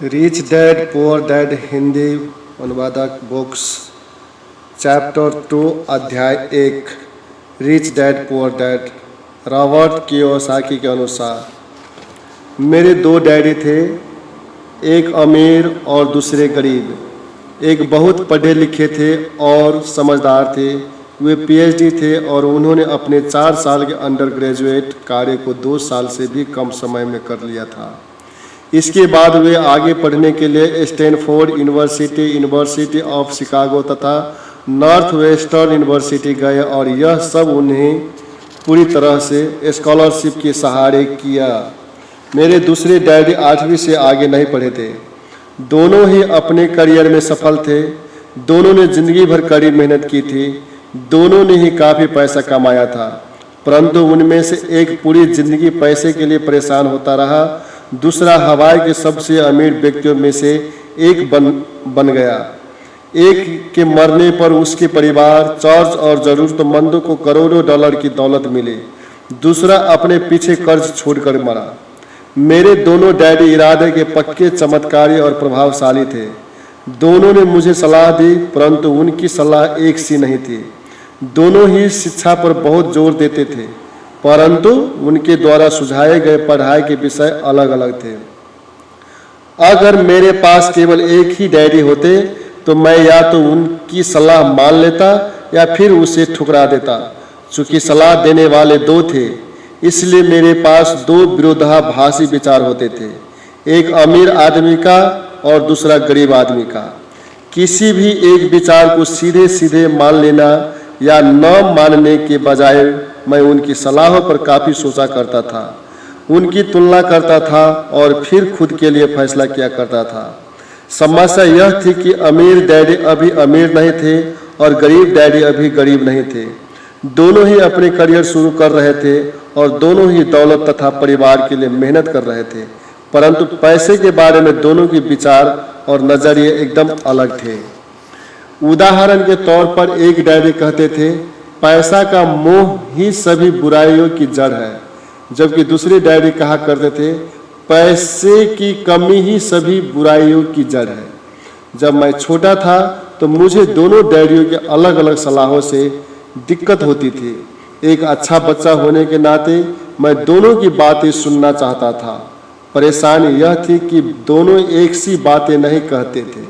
Rich dad poor dad Hindi अनुवादक books chapter 2 अध्याय 1 rich dad poor dad. Robert Kiyosaki के अनुसार मेरे दो डैडी थे, एक अमीर और दूसरे गरीब। एक बहुत पढ़े लिखे थे और समझदार थे। वे पीएचडी थे और उन्होंने अपने 4 साल के अंडर ग्रेजुएट कार्य को 2 साल से भी कम समय में कर लिया था। इसके बाद वे आगे पढ़ने के लिए Stanford university, university of Chicago तथा नॉर्थ वेस्टर्न यूनिवर्सिटी गए और यह सब उन्हें पूरी तरह से स्कॉलरशिप के सहारे किया। मेरे दूसरे डैडी 8वीं से आगे नहीं पढ़े थे। दोनों ही अपने करियर में सफल थे। दोनों ने जिंदगी भर कड़ी मेहनत की थी। दोनों ने ही काफ़ी पैसा कमाया था, परंतु उनमें से एक पूरी जिंदगी पैसे के लिए परेशान होता रहा। दूसरा हवाई के सबसे अमीर व्यक्तियों में से एक बन गया। एक के मरने पर उसके परिवार, चर्च और ज़रूरतमंदों को करोड़ों डॉलर की दौलत मिली। दूसरा अपने पीछे कर्ज छोड़कर मरा। मेरे दोनों डैडी इरादे के पक्के, चमत्कारी और प्रभावशाली थे। दोनों ने मुझे सलाह दी, परंतु उनकी सलाह एक सी नहीं थी। दोनों ही शिक्षा पर बहुत जोर देते थे, परंतु उनके द्वारा सुझाए गए पढ़ाई के विषय अलग अलग थे। अगर मेरे पास केवल एक ही डैडी होते तो मैं या तो उनकी सलाह मान लेता या फिर उसे ठुकरा देता। चूंकि सलाह देने वाले दो थे, इसलिए मेरे पास 2 विरोधाभासी विचार होते थे, एक अमीर आदमी का और दूसरा गरीब आदमी का। किसी भी एक विचार को सीधे सीधे मान लेना या न मानने के बजाय मैं उनकी सलाहों पर काफ़ी सोचा करता था, उनकी तुलना करता था और फिर खुद के लिए फैसला किया करता था। समस्या यह थी कि अमीर डैडी अभी अमीर नहीं थे और गरीब डैडी अभी गरीब नहीं थे। दोनों ही अपने करियर शुरू कर रहे थे और दोनों ही दौलत तथा परिवार के लिए मेहनत कर रहे थे, परंतु पैसे के बारे में दोनों के विचार और नज़रिए एकदम अलग थे। उदाहरण के तौर पर एक डैडी कहते थे, पैसा का मोह ही सभी बुराइयों की जड़ है, जबकि दूसरे डैडी कहा करते थे, पैसे की कमी ही सभी बुराइयों की जड़ है। जब मैं छोटा था तो मुझे दोनों डैडियों के अलग अलग सलाहों से दिक्कत होती थी। एक अच्छा बच्चा होने के नाते मैं दोनों की बातें सुनना चाहता था। परेशानी यह थी कि दोनों एक सी बातें नहीं कहते थे।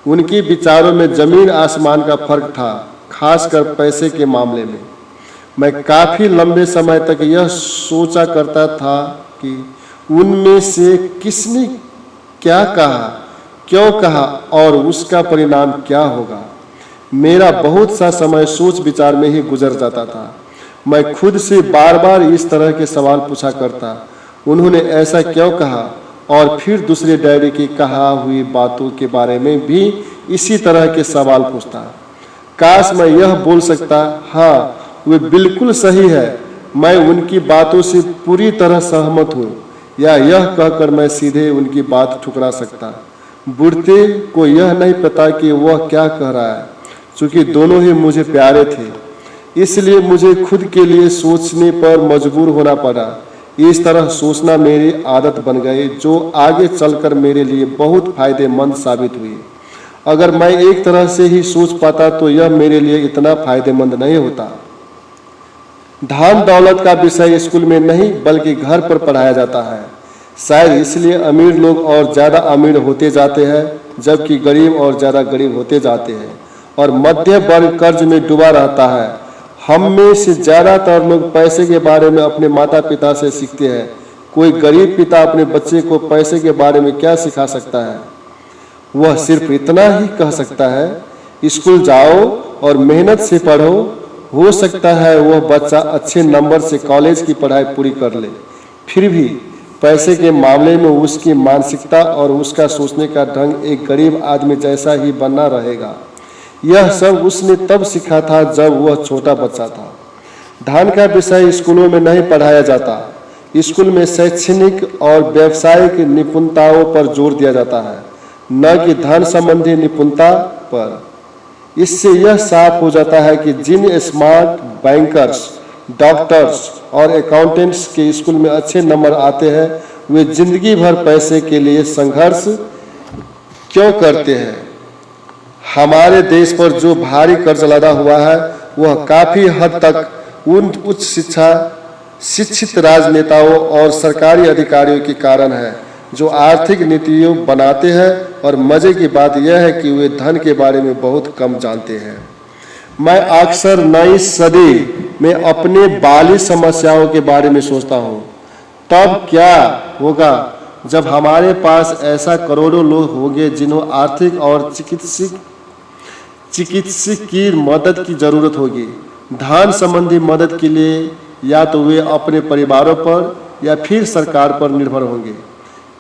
उनके विचारों में जमीन आसमान का फर्क था, खासकर पैसे के मामले में। मैं काफ़ी लंबे समय तक यह सोचा करता था कि उनमें से किसने क्या कहा, क्यों कहा और उसका परिणाम क्या होगा। मेरा बहुत सा समय सोच विचार में ही गुजर जाता था। मैं खुद से बार बार इस तरह के सवाल पूछा करता, उन्होंने ऐसा क्यों कहा, और फिर दूसरे डैडी की कहा हुई बातों के बारे में भी इसी तरह के सवाल पूछता। काश मैं यह बोल सकता, हाँ वे बिल्कुल सही है, मैं उनकी बातों से पूरी तरह सहमत हूँ, या यह कहकर मैं सीधे उनकी बात ठुकरा सकता। बुढ़ते को यह नहीं पता कि वह क्या कह रहा है। चूँकि दोनों ही मुझे प्यारे थे, इसलिए मुझे खुद के लिए सोचने पर मजबूर होना पड़ा। इस तरह सोचना मेरी आदत बन गई, जो आगे चलकर मेरे लिए बहुत फायदेमंद साबित हुई। अगर मैं एक तरह से ही सोच पाता तो यह मेरे लिए इतना फायदेमंद नहीं होता। धन दौलत का विषय स्कूल में नहीं बल्कि घर पर पढ़ाया जाता है। शायद इसलिए अमीर लोग और ज़्यादा अमीर होते जाते हैं, जबकि गरीब और ज़्यादा गरीब होते जाते हैं, और मध्य वर्ग कर्ज में डूबा रहता है। हम में से ज़्यादातर लोग पैसे के बारे में अपने माता पिता से सीखते हैं। कोई गरीब पिता अपने बच्चे को पैसे के बारे में क्या सिखा सकता है? वह सिर्फ इतना ही कह सकता है, स्कूल जाओ और मेहनत से पढ़ो, हो सकता है वह बच्चा अच्छे नंबर से कॉलेज की पढ़ाई पूरी कर ले। फिर भी पैसे के मामले में उसकी मानसिकता और उसका सोचने का ढंग एक गरीब आदमी जैसा ही बना रहेगा। यह सब उसने तब सीखा था जब वह छोटा बच्चा था। धन का विषय स्कूलों में नहीं पढ़ाया जाता। स्कूल में शैक्षणिक और व्यावसायिक निपुणताओं पर जोर दिया जाता है, न कि धन संबंधी निपुणता पर। इससे यह साफ हो जाता है कि जिन स्मार्ट बैंकर्स, डॉक्टर्स और अकाउंटेंट्स के स्कूल में अच्छे नंबर आते हैं, वे जिंदगी भर पैसे के लिए संघर्ष क्यों करते हैं? हमारे देश पर जो भारी कर्ज लदा हुआ है वह काफी हद तक उन उच्च शिक्षित राजनेताओं और सरकारी अधिकारियों के कारण है जो आर्थिक नीतियों बनाते हैं, और मजे की बात यह है कि वे धन के बारे में बहुत कम जानते हैं। मैं अक्सर नई सदी में अपने बाली समस्याओं के बारे में सोचता हूँ। तब क्या होगा जब हमारे पास ऐसा करोड़ों लोग होंगे जिन्हें आर्थिक और चिकित्सकीय मदद की जरूरत होगी। धन संबंधी मदद के लिए या तो वे अपने परिवारों पर या फिर सरकार पर निर्भर होंगे।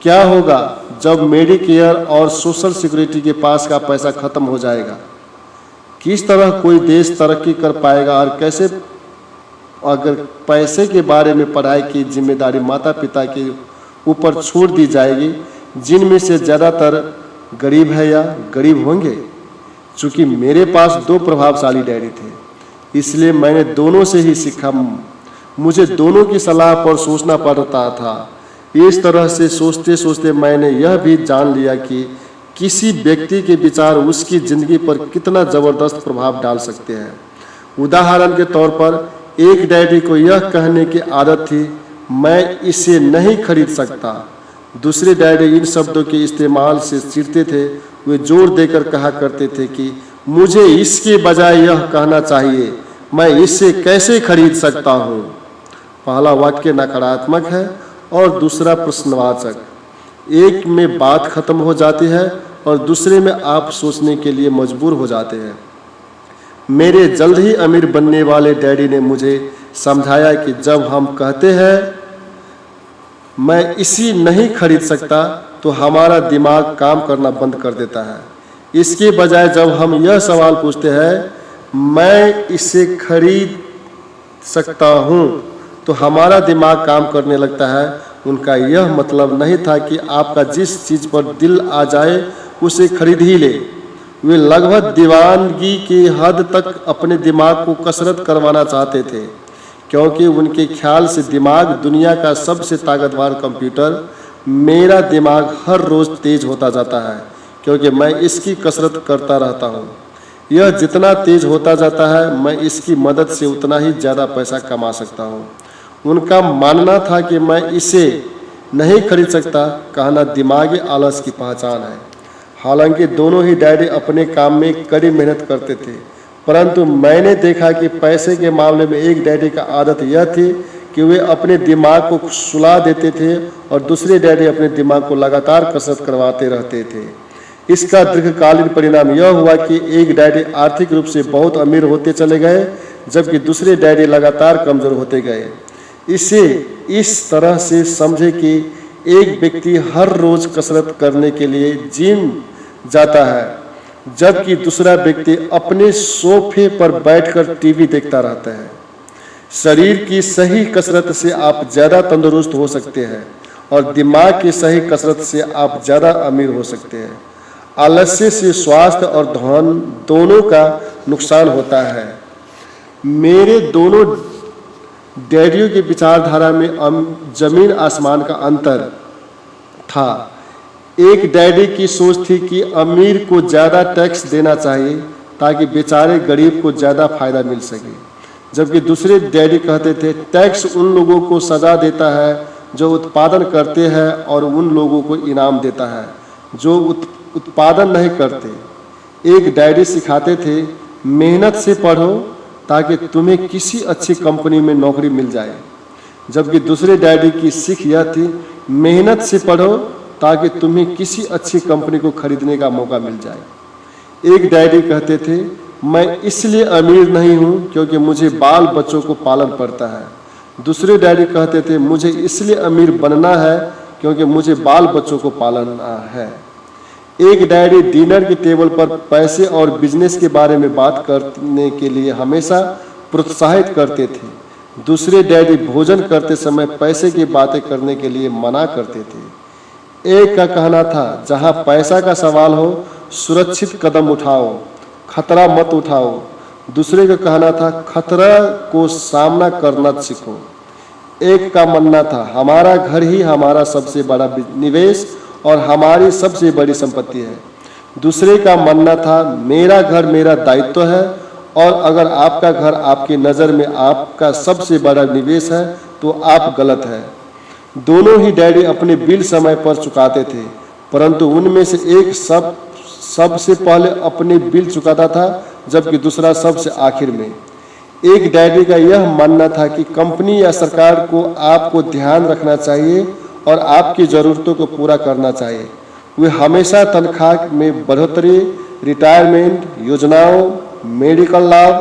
क्या होगा जब मेडिकेयर और सोशल सिक्योरिटी के पास का पैसा खत्म हो जाएगा? किस तरह कोई देश तरक्की कर पाएगा, और कैसे अगर पैसे के बारे में पढ़ाई की जिम्मेदारी माता पिता के ऊपर छोड़ दी जाएगी, जिनमें से ज़्यादातर गरीब है या गरीब होंगे? चूँकि मेरे पास 2 प्रभावशाली डैडी थे, इसलिए मैंने दोनों से ही सीखा। मुझे दोनों की सलाह पर सोचना पड़ता था। इस तरह से सोचते सोचते मैंने यह भी जान लिया कि किसी व्यक्ति के विचार उसकी ज़िंदगी पर कितना ज़बरदस्त प्रभाव डाल सकते हैं। उदाहरण के तौर पर एक डैडी को यह कहने की आदत थी, मैं इसे नहीं खरीद सकता। दूसरे डैडी इन शब्दों के इस्तेमाल से चिढ़ते थे। वे जोर देकर कहा करते थे कि मुझे इसके बजाय यह कहना चाहिए, मैं इसे कैसे खरीद सकता हूँ। पहला वाक्य नकारात्मक है और दूसरा प्रश्नवाचक। एक में बात खत्म हो जाती है और दूसरे में आप सोचने के लिए मजबूर हो जाते हैं। मेरे जल्द ही अमीर बनने वाले डैडी ने मुझे समझाया कि जब हम कहते हैं मैं इसी नहीं खरीद सकता, तो हमारा दिमाग काम करना बंद कर देता है। इसके बजाय जब हम यह सवाल पूछते हैं मैं इसे खरीद सकता हूँ, तो हमारा दिमाग काम करने लगता है। उनका यह मतलब नहीं था कि आपका जिस चीज़ पर दिल आ जाए उसे खरीद ही ले। वे लगभग दीवानगी की हद तक अपने दिमाग को कसरत करवाना चाहते थे, क्योंकि उनके ख्याल से दिमाग दुनिया का सबसे ताकतवर कंप्यूटर। मेरा दिमाग हर रोज़ तेज होता जाता है क्योंकि मैं इसकी कसरत करता रहता हूँ। यह जितना तेज होता जाता है, मैं इसकी मदद से उतना ही ज़्यादा पैसा कमा सकता हूँ। उनका मानना था कि मैं इसे नहीं खरीद सकता कहना दिमागी आलस की पहचान है। हालांकि दोनों ही डैडी अपने काम में कड़ी मेहनत करते थे, परंतु मैंने देखा कि पैसे के मामले में एक डैडी का आदत यह थी कि वे अपने दिमाग को सुला देते थे और दूसरे डैडी अपने दिमाग को लगातार कसरत करवाते रहते थे। इसका दीर्घकालीन परिणाम यह हुआ कि एक डैडी आर्थिक रूप से बहुत अमीर होते चले गए, जबकि दूसरे डैडी लगातार कमज़ोर होते गए। इसे इस तरह से समझे कि एक व्यक्ति हर रोज़ कसरत करने के लिए जिम जाता है, जबकि दूसरा व्यक्ति अपने सोफे पर बैठकर टीवी देखता रहता है। शरीर की सही कसरत से आप ज़्यादा तंदुरुस्त हो सकते हैं और दिमाग की सही कसरत से आप ज़्यादा अमीर हो सकते हैं। आलस्य से स्वास्थ्य और धन दोनों का नुकसान होता है। मेरे दोनों डैडियों की विचारधारा में जमीन आसमान का अंतर था। एक डैडी की सोच थी कि अमीर को ज़्यादा टैक्स देना चाहिए ताकि बेचारे गरीब को ज़्यादा फायदा मिल सके, जबकि दूसरे डैडी कहते थे टैक्स उन लोगों को सजा देता है जो उत्पादन करते हैं और उन लोगों को इनाम देता है जो उत्पादन नहीं करते। एक डैडी सिखाते थे मेहनत से पढ़ो ताकि तुम्हें किसी अच्छी कंपनी में नौकरी मिल जाए, जबकि दूसरे डैडी की सीख यह थी मेहनत से पढ़ो ताकि तुम्हें किसी अच्छी कंपनी को खरीदने का मौका मिल जाए। एक डैडी कहते थे मैं इसलिए अमीर नहीं हूँ क्योंकि मुझे बाल बच्चों को पालन पड़ता है। दूसरे डैडी कहते थे मुझे इसलिए अमीर बनना है क्योंकि मुझे बाल बच्चों को पालना है। एक डैडी डिनर के टेबल पर पैसे और बिजनेस के बारे में बात करने के लिए हमेशा प्रोत्साहित करते थे। दूसरे डैडी भोजन करते समय पैसे की बातें करने के लिए मना करते थे। एक का कहना था जहां पैसा का सवाल हो सुरक्षित कदम उठाओ, खतरा मत उठाओ। दूसरे का कहना था खतरा को सामना करना सीखो। एक का मानना था हमारा घर ही हमारा सबसे बड़ा निवेश और हमारी सबसे बड़ी संपत्ति है। दूसरे का मानना था मेरा घर मेरा दायित्व है और अगर आपका घर आपकी नज़र में आपका सबसे बड़ा निवेश है तो आप गलत है। दोनों ही डैडी अपने बिल समय पर चुकाते थे, परंतु उनमें से एक सबसे पहले अपने बिल चुकाता था जबकि दूसरा सबसे आखिर में। एक डैडी का यह मानना था कि कंपनी या सरकार को आपको ध्यान रखना चाहिए और आपकी ज़रूरतों को पूरा करना चाहिए। वे हमेशा तनख्वाह में बढ़ोतरी, रिटायरमेंट योजनाओं, मेडिकल लाभ,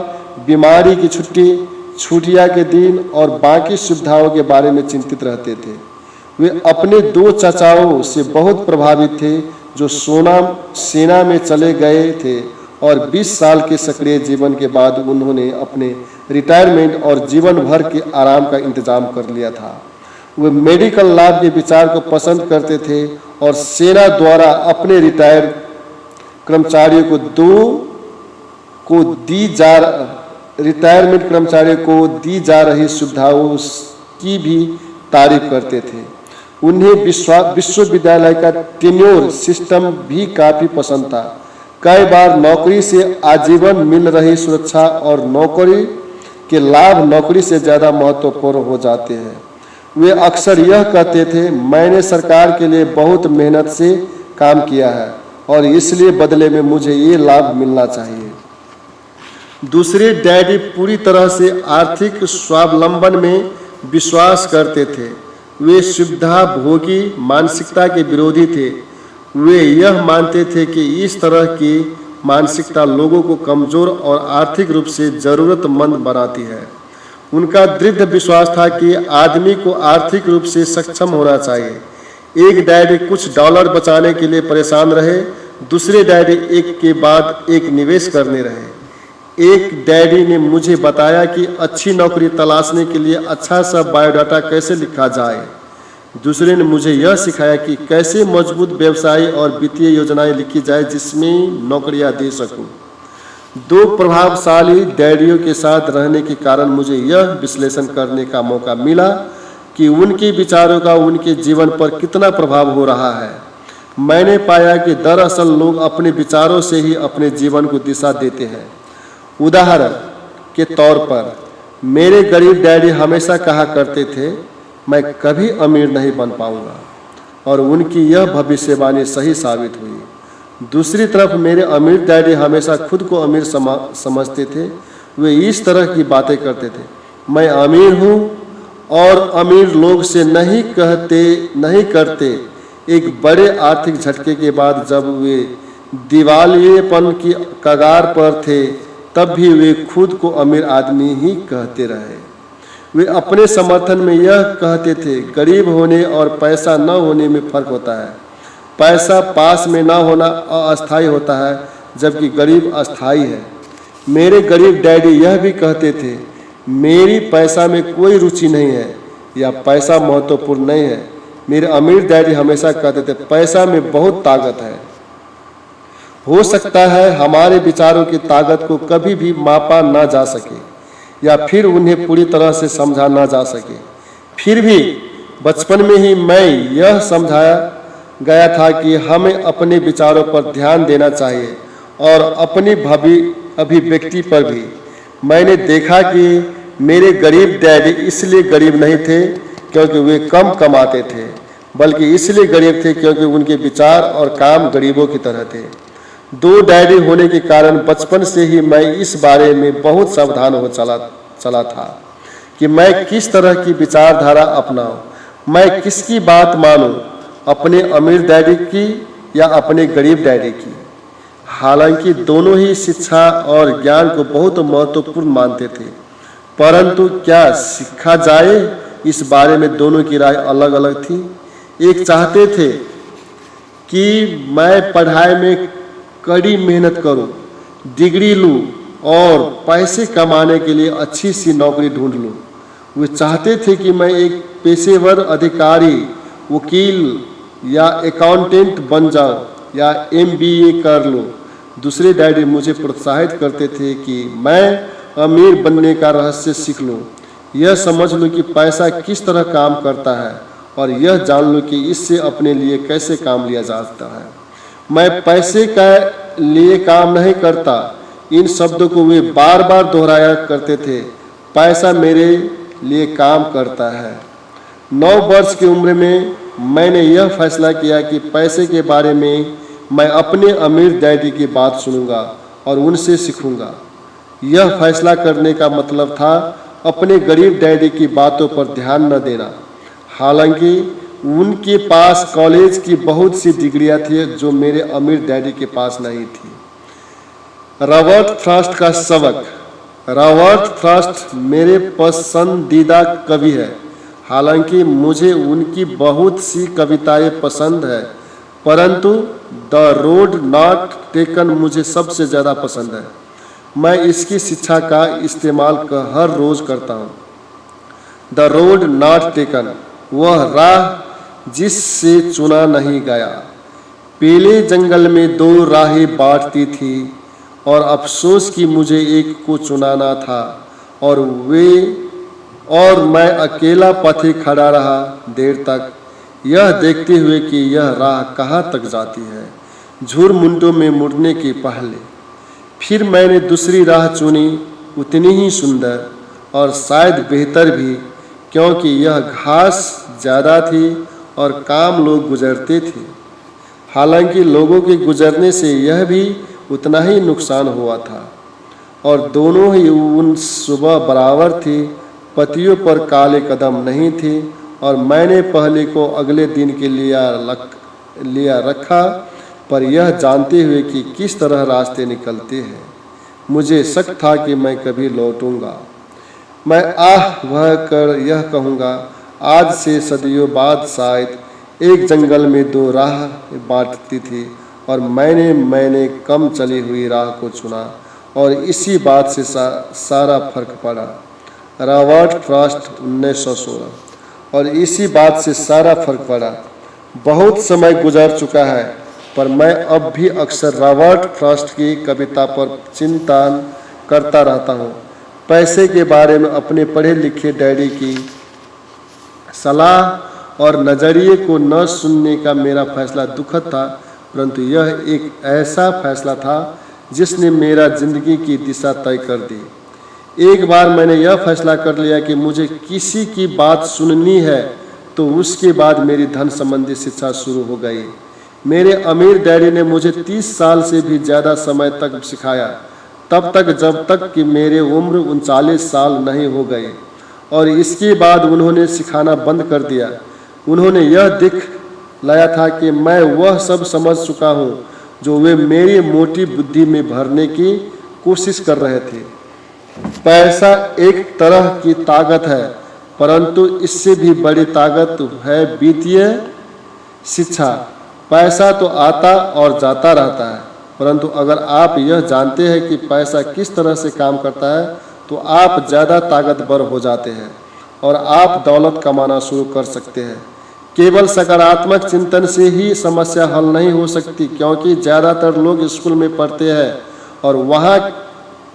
बीमारी की छुट्टी, छुट्टियां के दिन और बाकी सुविधाओं के बारे में चिंतित रहते थे। वे अपने 2 चाचाओं से बहुत प्रभावित थे जो सेना में चले गए थे और 20 साल के सक्रिय जीवन के बाद उन्होंने अपने रिटायरमेंट और जीवन भर के आराम का इंतजाम कर लिया था। वे मेडिकल लाभ के विचार को पसंद करते थे और सेना द्वारा अपने रिटायर कर्मचारियों रिटायरमेंट कर्मचारियों को दी जा रही सुविधाओं की भी तारीफ करते थे। उन्हें विश्वविद्यालय का टेन्योर सिस्टम भी काफ़ी पसंद था। कई बार नौकरी से आजीवन मिल रही सुरक्षा और नौकरी के लाभ नौकरी से ज़्यादा महत्वपूर्ण हो जाते हैं। वे अक्सर यह कहते थे, मैंने सरकार के लिए बहुत मेहनत से काम किया है और इसलिए बदले में मुझे ये लाभ मिलना चाहिए। दूसरे डैडी पूरी तरह से आर्थिक स्वावलंबन में विश्वास करते थे। वे सुविधा भोगी मानसिकता के विरोधी थे। वे यह मानते थे कि इस तरह की मानसिकता लोगों को कमज़ोर और आर्थिक रूप से ज़रूरतमंद बनाती है। उनका दृढ़ विश्वास था कि आदमी को आर्थिक रूप से सक्षम होना चाहिए। एक डैडी कुछ डॉलर बचाने के लिए परेशान रहे, दूसरे डैडी एक के बाद एक निवेश करने रहे। एक डैडी ने मुझे बताया कि अच्छी नौकरी तलाशने के लिए अच्छा सा बायोडाटा कैसे लिखा जाए। दूसरे ने मुझे यह सिखाया कि कैसे मजबूत व्यवसाय और वित्तीय योजनाएं लिखी जाए जिसमें नौकरियां दे सकूं। 2 प्रभावशाली डैडियों के साथ रहने के कारण मुझे यह विश्लेषण करने का मौका मिला कि उनके विचारों का उनके जीवन पर कितना प्रभाव हो रहा है। मैंने पाया कि दरअसल लोग अपने विचारों से ही अपने जीवन को दिशा देते हैं। उदाहरण के तौर पर मेरे गरीब डैडी हमेशा कहा करते थे, मैं कभी अमीर नहीं बन पाऊंगा, और उनकी यह भविष्यवाणी सही साबित हुई। दूसरी तरफ मेरे अमीर डैडी हमेशा खुद को अमीर समझते थे। वे इस तरह की बातें करते थे, मैं अमीर हूँ और अमीर लोग से नहीं करते। एक बड़े आर्थिक झटके के बाद जब वे दिवालियेपन की कगार पर थे तब भी वे खुद को अमीर आदमी ही कहते रहे। वे अपने समर्थन में यह कहते थे, गरीब होने और पैसा न होने में फर्क होता है। पैसा पास में न होना अस्थायी होता है जबकि गरीब अस्थायी है। मेरे गरीब डैडी यह भी कहते थे, मेरी पैसा में कोई रुचि नहीं है या पैसा महत्वपूर्ण नहीं है। मेरे अमीर डैडी हमेशा कहते थे, पैसा में बहुत ताकत है। हो सकता है हमारे विचारों की ताकत को कभी भी मापा ना जा सके या फिर उन्हें पूरी तरह से समझा ना जा सके। फिर भी बचपन में ही मैं यह समझाया गया था कि हमें अपने विचारों पर ध्यान देना चाहिए और अपनी अभिव्यक्ति पर भी। मैंने देखा कि मेरे गरीब डैडी इसलिए गरीब नहीं थे क्योंकि वे कम कमाते थे, बल्कि इसलिए गरीब थे क्योंकि उनके विचार और काम गरीबों की तरह थे। 2 डैडी होने के कारण बचपन से ही मैं इस बारे में बहुत सावधान हो चला था कि मैं किस तरह की विचारधारा अपनाऊं, मैं किसकी बात मानूं, अपने अमीर डैडी की या अपने गरीब डैडी की। हालांकि दोनों ही शिक्षा और ज्ञान को बहुत महत्वपूर्ण मानते थे, परंतु क्या सीखा जाए इस बारे में दोनों की राय अलग अलग थी। एक चाहते थे कि मैं पढ़ाई में कड़ी मेहनत करूं, डिग्री लूं और पैसे कमाने के लिए अच्छी सी नौकरी ढूंढ लूं। वे चाहते थे कि मैं एक पेशेवर अधिकारी, वकील या अकाउंटेंट बन जाऊं या MBA कर लूं। दूसरे डैडी मुझे प्रोत्साहित करते थे कि मैं अमीर बनने का रहस्य सीख लूं, यह समझ लूं कि पैसा किस तरह काम करता है और यह जान लूं कि इससे अपने लिए कैसे काम लिया जाता है। मैं पैसे के लिए काम नहीं करता। इन शब्दों को वे बार बार दोहराया करते थे। पैसा मेरे लिए काम करता है। 9 वर्ष की उम्र में मैंने यह फैसला किया कि पैसे के बारे में मैं अपने अमीर डैडी की बात सुनूंगा और उनसे सीखूंगा। यह फैसला करने का मतलब था अपने गरीब डैडी की बातों पर ध्यान न देना। हालांकि उनके पास कॉलेज की बहुत सी डिग्रियां थी जो मेरे अमीर डैडी के पास नहीं थी। रॉबर्ट फ्रॉस्ट का सबक। रॉबर्ट फ्रॉस्ट मेरे पसंदीदा कवि है। हालांकि मुझे उनकी बहुत सी कविताएं पसंद है, परंतु द रोड नॉट टेकन मुझे सबसे ज़्यादा पसंद है। मैं इसकी शिक्षा का इस्तेमाल हर रोज़ करता हूँ। द रोड नॉट टेकन, वह राह जिससे चुना नहीं गया। पीले जंगल में 2 राहें बांटती थी और अफसोस कि मुझे एक को चुनाना था और मैं अकेला पथे खड़ा रहा देर तक, यह देखते हुए कि यह राह कहाँ तक जाती है, झुरमुंडों में मुड़ने के पहले। फिर मैंने दूसरी राह चुनी, उतनी ही सुंदर और शायद बेहतर भी, क्योंकि यह घास ज़्यादा थी और काम लोग गुजरते थे। हालांकि लोगों के गुजरने से यह भी उतना ही नुकसान हुआ था और दोनों ही उन सुबह बराबर थी। पत्तियों पर काले कदम नहीं थे और मैंने पहले को अगले दिन के लिया रखा, पर यह जानते हुए कि किस तरह रास्ते निकलते हैं। मुझे शक था कि मैं कभी लौटूंगा। मैं वह कर यह कहूँगा, आज से सदियों बाद शायद एक जंगल में 2 राह बांटती थी और मैंने कम चली हुई राह को चुना और इसी बात से सारा फर्क पड़ा। Robert Frost 1916। और इसी बात से सारा फर्क पड़ा। बहुत समय गुजर चुका है, पर मैं अब भी अक्सर रॉबर्ट फ्रॉस्ट की कविता पर चिंतन करता रहता हूँ। पैसे के बारे में अपने पढ़े लिखे डैडी की सलाह और नज़रिए को न सुनने का मेरा फैसला दुखद था, परंतु यह एक ऐसा फैसला था जिसने मेरा जिंदगी की दिशा तय कर दी। एक बार मैंने यह फैसला कर लिया कि मुझे किसी की बात सुननी है, तो उसके बाद मेरी धन संबंधी शिक्षा शुरू हो गई। मेरे अमीर डैडी ने मुझे 30 साल से भी ज़्यादा समय तक सिखाया, तब तक जब तक कि मेरे उम्र 39 साल नहीं हो गए, और इसके बाद उन्होंने सिखाना बंद कर दिया। उन्होंने यह दिख लाया था कि मैं वह सब समझ चुका हूँ जो वे मेरी मोटी बुद्धि में भरने की कोशिश कर रहे थे। पैसा एक तरह की ताकत है, परंतु इससे भी बड़ी ताकत है वित्तीय शिक्षा। पैसा तो आता और जाता रहता है, परंतु अगर आप यह जानते हैं कि पैसा किस तरह से काम करता है, तो आप ज़्यादा ताकतवर हो जाते हैं और आप दौलत कमाना शुरू कर सकते हैं। केवल सकारात्मक चिंतन से ही समस्या हल नहीं हो सकती, क्योंकि ज़्यादातर लोग स्कूल में पढ़ते हैं और वहाँ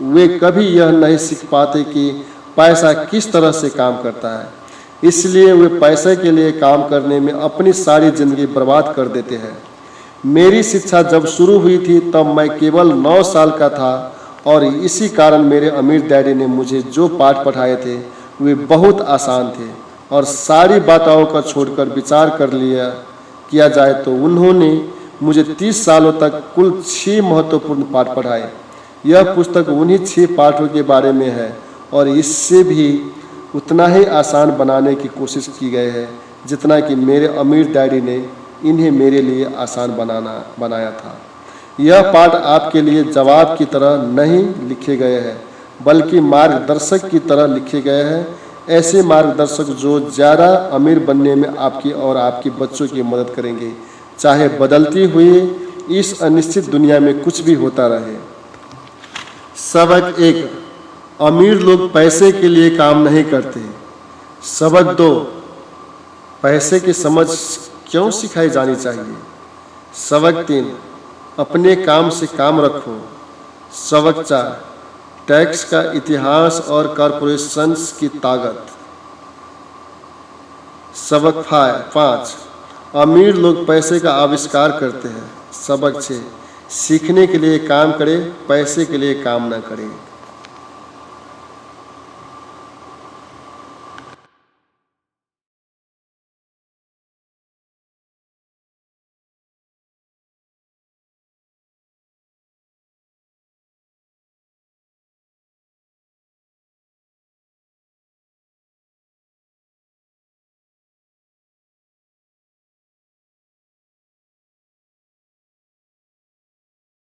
वे कभी यह नहीं सीख पाते कि पैसा किस तरह से काम करता है। इसलिए वे पैसे के लिए काम करने में अपनी सारी जिंदगी बर्बाद कर देते हैं। मेरी शिक्षा जब शुरू हुई थी तब मैं केवल 9 साल का था, और इसी कारण मेरे अमीर डैडी ने मुझे जो पाठ पढ़ाए थे वे बहुत आसान थे, और सारी बातों का छोड़कर विचार किया जाए तो उन्होंने मुझे 30 सालों तक कुल 6 महत्वपूर्ण पाठ पढ़ाए। यह पुस्तक उन्हीं 6 पाठों के बारे में है और इससे भी उतना ही आसान बनाने की कोशिश की गई है जितना कि मेरे अमीर डैडी ने इन्हें मेरे लिए आसान बनाया था। यह पाठ आपके लिए जवाब की तरह नहीं लिखे गए हैं, बल्कि मार्गदर्शक की तरह लिखे गए हैं। ऐसे मार्गदर्शक जो ज़्यादा अमीर बनने में आपकी और आपके बच्चों की मदद करेंगे, चाहे बदलती हुई इस अनिश्चित दुनिया में कुछ भी होता रहे। सबक 1, अमीर लोग पैसे के लिए काम नहीं करते। सबक 2, पैसे की समझ क्यों सिखाई जानी चाहिए। सबक 3, अपने काम से काम रखो। सबक 4, टैक्स का इतिहास और कॉरपोरेशंस की ताकत। सबक 5, अमीर लोग पैसे का आविष्कार करते हैं। सबक छे, सीखने के लिए काम करें, पैसे के लिए काम ना करें।